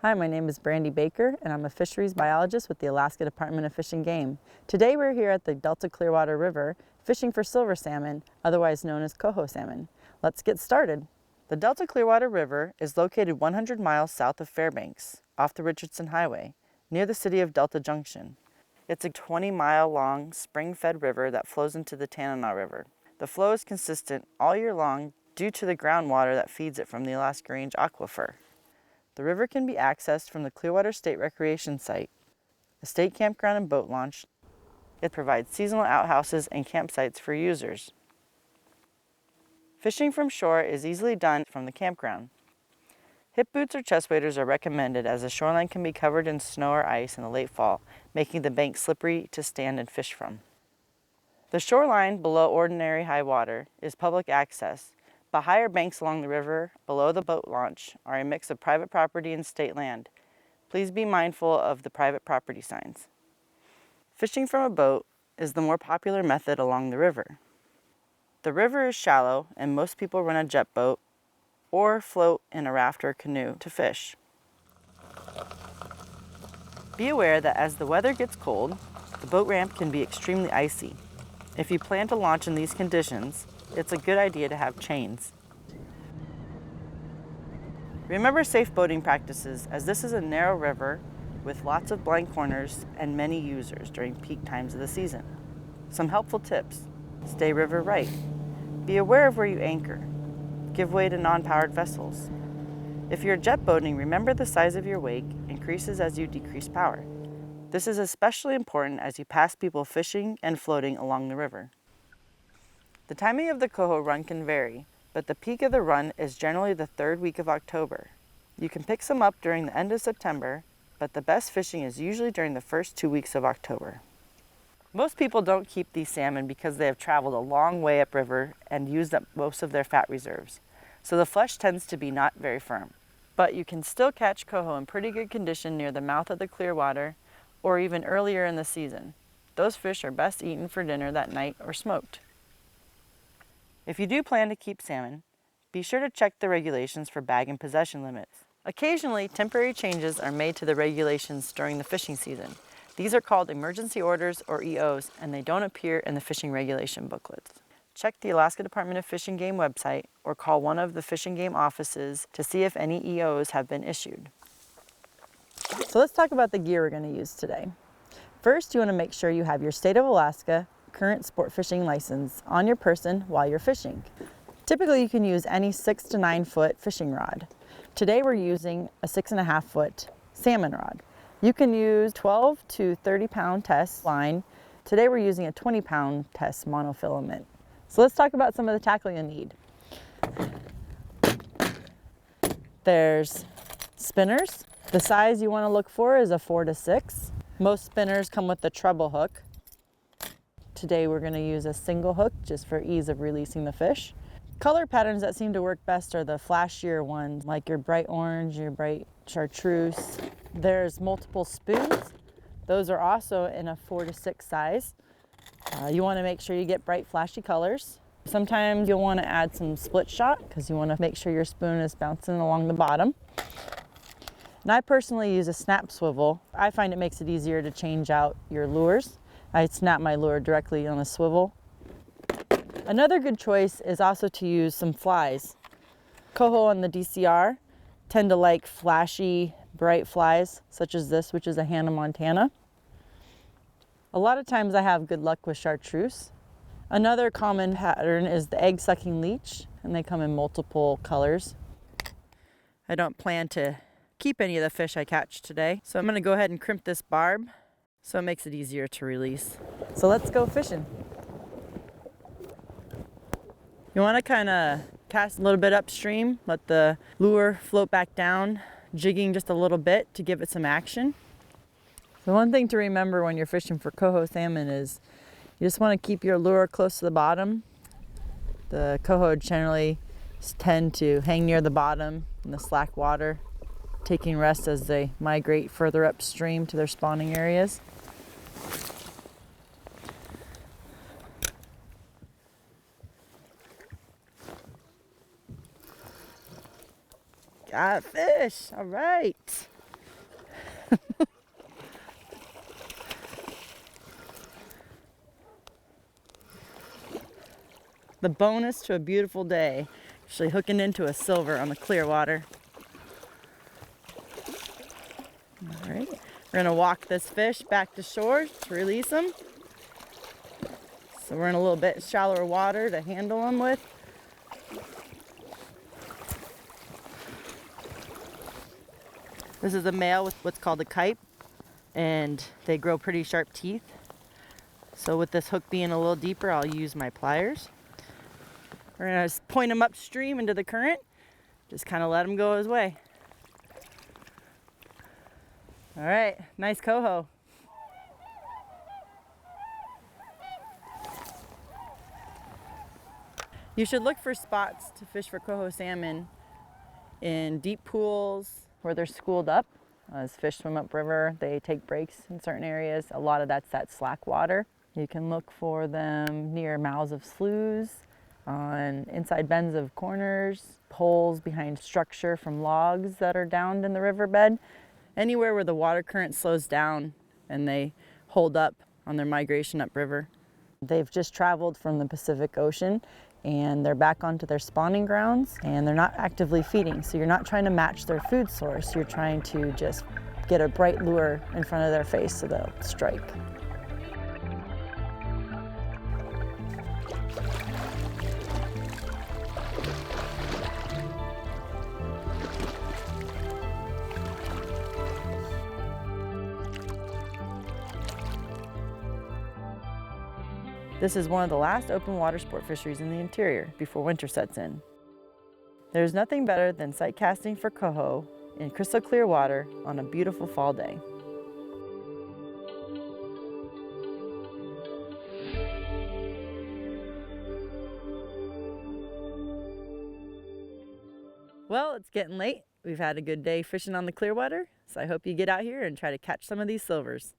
Hi, my name is Brandy Baker, and I'm a fisheries biologist with the Alaska Department of Fish and Game. Today we're here at the Delta Clearwater River fishing for silver salmon, otherwise known as coho salmon. Let's get started. The Delta Clearwater River is located 100 miles south of Fairbanks, off the Richardson Highway, near the city of Delta Junction. It's a 20-mile-long spring-fed river that flows into the Tanana River. The flow is consistent all year long due to the groundwater that feeds it from the Alaska Range aquifer. The river can be accessed from the Clearwater State Recreation Site, a state campground and boat launch. It provides seasonal outhouses and campsites for users. Fishing from shore is easily done from the campground. Hip boots or chest waders are recommended as the shoreline can be covered in snow or ice in the late fall, making the bank slippery to stand and fish from. The shoreline below ordinary high water is public access, but higher banks along the river below the boat launch are a mix of private property and state land. Please be mindful of the private property signs. Fishing from a boat is the more popular method along the river. The river is shallow and most people run a jet boat or float in a raft or canoe to fish. Be aware that as the weather gets cold, the boat ramp can be extremely icy. If you plan to launch in these conditions, it's a good idea to have chains. Remember safe boating practices, as this is a narrow river with lots of blind corners and many users during peak times of the season. Some helpful tips: stay river right. Be aware of where you anchor. Give way to non-powered vessels. If you're jet boating, remember the size of your wake increases as you decrease power. This is especially important as you pass people fishing and floating along the river. The timing of the Coho Run can vary, but the peak of the run is generally the third week of October. You can pick some up during the end of September, but the best fishing is usually during the first 2 weeks of October. Most people don't keep these salmon because they have traveled a long way upriver and used up most of their fat reserves, so the flesh tends to be not very firm. But you can still catch coho in pretty good condition near the mouth of the Clearwater or even earlier in the season. Those fish are best eaten for dinner that night or smoked. If you do plan to keep salmon, be sure to check the regulations for bag and possession limits. Occasionally, temporary changes are made to the regulations during the fishing season. These are called emergency orders or EOs, and they don't appear in the fishing regulation booklets. Check the Alaska Department of Fish and Game website or call one of the Fish and Game offices to see if any EOs have been issued. So let's talk about the gear we're going to use today. First, you want to make sure you have your State of Alaska current sport fishing license on your person while you're fishing. Typically, you can use any 6 to 9 foot fishing rod. Today, we're using a 6.5 foot salmon rod. You can use 12 to 30 pound test line. Today, we're using a 20 pound test monofilament. So let's talk about some of the tackle you'll need. There's spinners. The size you want to look for is a 4 to 6. Most spinners come with a treble hook. Today we're going to use a single hook just for ease of releasing the fish. Color patterns that seem to work best are the flashier ones, like your bright orange, your bright chartreuse. There's multiple spoons. Those are also in a 4 to 6 size. You want to make sure you get bright flashy colors. Sometimes you'll want to add some split shot because you want to make sure your spoon is bouncing along the bottom. And I personally use a snap swivel. I find it makes it easier to change out your lures. I snap my lure directly on a swivel. Another good choice is also to use some flies. Coho on the DCR tend to like flashy, bright flies, such as this, which is a Hannah Montana. A lot of times I have good luck with chartreuse. Another common pattern is the egg-sucking leech, and they come in multiple colors. I don't plan to keep any of the fish I catch today, so I'm going to go ahead and crimp this barb so it makes it easier to release. So let's go fishing. You want to kind of cast a little bit upstream, let the lure float back down, jigging just a little bit to give it some action. So one thing to remember when you're fishing for coho salmon is you just want to keep your lure close to the bottom. The coho generally tend to hang near the bottom in the slack water, taking rest as they migrate further upstream to their spawning areas. Got a fish, all right. The bonus to a beautiful day, actually hooking into a silver on the Clearwater. All right, we're gonna walk this fish back to shore to release him. So we're in a little bit shallower water to handle him with. This is a male with what's called a kype, and they grow pretty sharp teeth. So with this hook being a little deeper, I'll use my pliers. We're gonna just point him upstream into the current, just kind of let him go his way. All right, nice coho. You should look for spots to fish for coho salmon in deep pools where they're schooled up. As fish swim upriver, they take breaks in certain areas. A lot of that's that slack water. You can look for them near mouths of sloughs, on inside bends of corners, holes behind structure from logs that are downed in the riverbed. Anywhere where the water current slows down and they hold up on their migration upriver. They've just traveled from the Pacific Ocean and they're back onto their spawning grounds and they're not actively feeding. So you're not trying to match their food source. You're trying to just get a bright lure in front of their face so they'll strike. This is one of the last open water sport fisheries in the interior before winter sets in. There's nothing better than sight casting for coho in crystal clear water on a beautiful fall day. Well, it's getting late. We've had a good day fishing on the Clearwater, so I hope you get out here and try to catch some of these silvers.